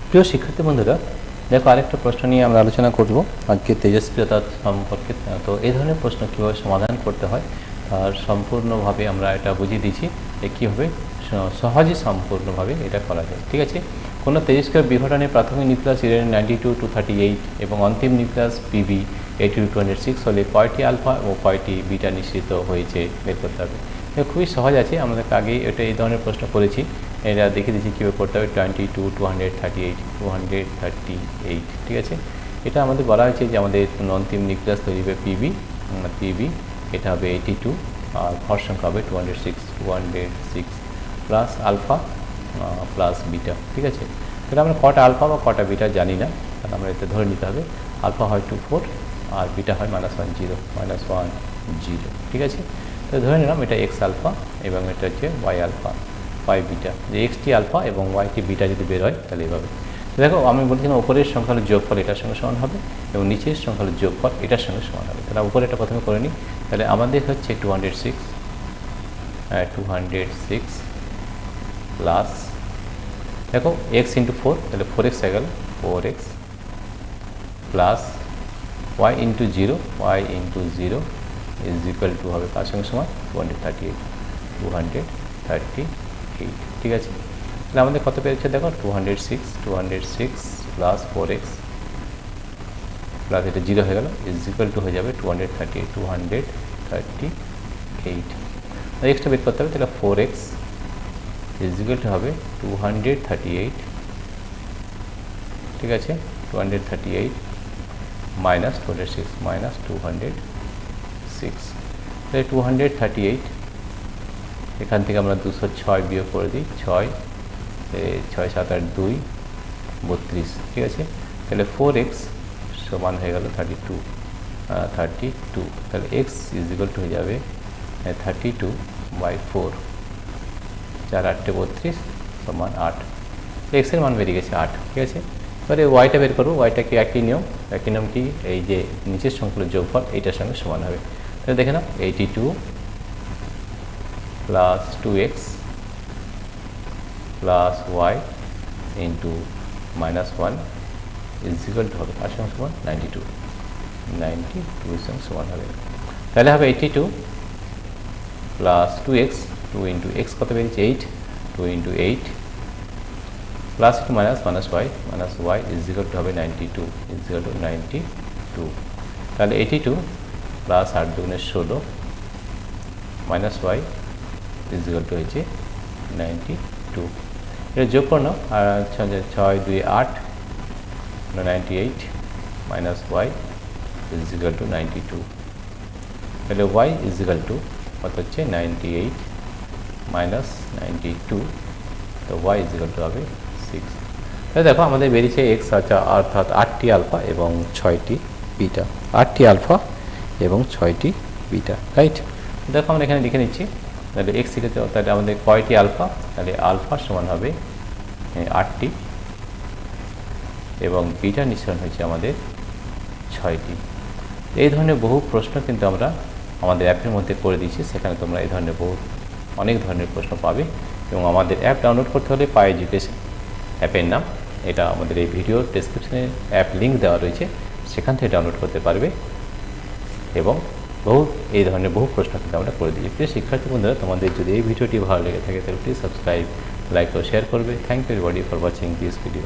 প্রিয় শিক্ষার্থী বন্ধুরা, দেখো আরেকটা প্রশ্ন নিয়ে আমরা আলোচনা করব আজকে তেজস্ক্রিয়তা সম্পর্কে। তো এই ধরনের প্রশ্ন কীভাবে সমাধান করতে হয় আর সম্পূর্ণভাবে আমরা এটা বুঝিয়ে দিচ্ছি যে কীভাবে সহজে সম্পূর্ণভাবে এটা করা যায়। ঠিক আছে, কোনো তেজস্ক্রিয় বিঘটনে প্রাথমিক নিউক্লিয়াস ইউরেনিয়াম 92-238 এবং অন্তিম নিউক্লিয়াস পিবি 82-206 হলে কয়টি আলফা ও কয়টি বিটা নিঃসৃত হয়েছে বের করতে হবে। খুবই সহজ আছে, আমাদের আগে এটা এই ধরনের প্রশ্ন করেছি, এটা দেখে দিচ্ছি কীভাবে করতে হবে। 22-238, ঠিক আছে। এটা আমাদের বলা হয়েছে যে আমাদের অন্তিম নিউক্লিয়াস তৈরি হবে পিবি, এটা হবে 82 আর ভর সংখ্যা হবে 206 প্লাস আলফা প্লাস বিটা। ঠিক আছে, তাহলে আমরা কটা আলফা বা কটা বিটা জানি না, তাহলে আমরা এটা ধরে নিতে হবে আলফা হয় 24 আর বিটা হয় -1 ঠিক আছে। তো ধরে নিলাম এটা এক্স আলফা এবং এটা হচ্ছে ওয়াই আলফা ওয়াই বিটা, যে এক্সটি আলফা এবং ওয়াইটি বিটা যদি বের হয় তাহলে এইভাবে। দেখো আমি বলছিলাম উপরের সংখ্যা হলো যোগফল এটার সঙ্গে সমান হবে এবং নিচের সংখ্যা হলো যোগফল এটার সঙ্গে সমান হবে। তাহলে উপরে এটা প্রথমে করে নিই, তাহলে আমাদের হচ্ছে 206 প্লাস, দেখো এক্স ইন্টু 4 তাহলে 4x হয়ে গেল 4x plus Y into 0 is equal to হবে তার সঙ্গে সমান 238। ঠিক আছে, তাহলে আমাদের কত পেয়েছে দেখো 206 প্লাস 4x প্লাস এটা 0 হয়ে গেল ইজ ইকুয়াল টু হয়ে যাবে 238। এক্সটা বের করতে হবে, তাহলে 4x ইজ ইকুয়াল টু হবে 238। ঠিক আছে, 238 মাইনাস 206 মাইনাস 206, তাহলে 238 এখান থেকে আমরা 206 বিয়োগ করে দিই, 6 7 8 2 32। ঠিক আছে, তাহলে 4x সমান হয়ে গেল 32, তাহলে x ইজ ইকুয়াল টু হয়ে যাবে 32/4, 4 8 32 সমান 8। এক্সের মান বেরিয়ে গেছে 8। ঠিক আছে, এবারে ওয়াইটা বের করবো, ওয়াইটাকে একই নিয়ম কি এই যে নিচের সংখ্যার যোগফল এইটার সঙ্গে সমান হবে। তাহলে দেখে নাও 82 plus 2x plus Y into -1 is equal to হবে তার সঙ্গে সমান 92 এর সঙ্গে সমান হবে। তাহলে হবে 82 প্লাস 2x, 2 ইন্টু এক্স কত বেরিয়েছে 8, 2 ইন্টু 8 প্লাস একটু minus Y is equal to হবে 92 তাহলে 82 প্লাস 8 দুগুণে 16 minus Y is equal to হয়েছে 92। এটা যোগ করো না, আর 6 2 8 98 minus Y is equal to 92, তাহলে ওয়াই ইজ ইকুয়াল টু কত হচ্ছে 98 মাইনাস 92, তো ওয়াই ইজ ইকুয়াল টু হবে 6। তাহলে দেখো আমাদের বেরিয়েছে এক্স অর্থাৎ 8টি আলফা এবং 6টি বিটা, 8টি আলফা এবং 6টি বিটা, রাইট। দেখো আমরা এখানে লিখে নিচ্ছি, তাহলে এক্স লিখেছে, তাহলে আমাদের কয়টি আলফা, তাহলে আলফা সমান হবে 8টি এবং বিটা নিঃসরণ হয়েছে আমাদের 6টি। এই ধরনের বহু প্রশ্ন কিন্তু আমরা আমাদের অ্যাপের মধ্যে করে দিয়েছি, সেখানে তোমরা এই ধরনের অনেক ধরনের প্রশ্ন পাবে। এবং আমাদের অ্যাপ ডাউনলোড করতে হলে পাই এডুকেশন অ্যাপের নাম, এটা আমাদের এই ভিডিওর ডেসক্রিপশনে অ্যাপ লিঙ্ক দেওয়া রয়েছে, সেখান থেকে ডাউনলোড করতে পারবে এবং এই ধরনের বহু প্রশ্ন কিন্তু আমরা করে দিই। প্রিয় শিক্ষার্থী বন্ধুরা, তোমাদের যদি এই ভিডিওটি ভালো লেগে থাকে তাহলে প্লিজ সাবস্ক্রাইব, লাইক ও শেয়ার করবে। Thank you everybody for watching this video.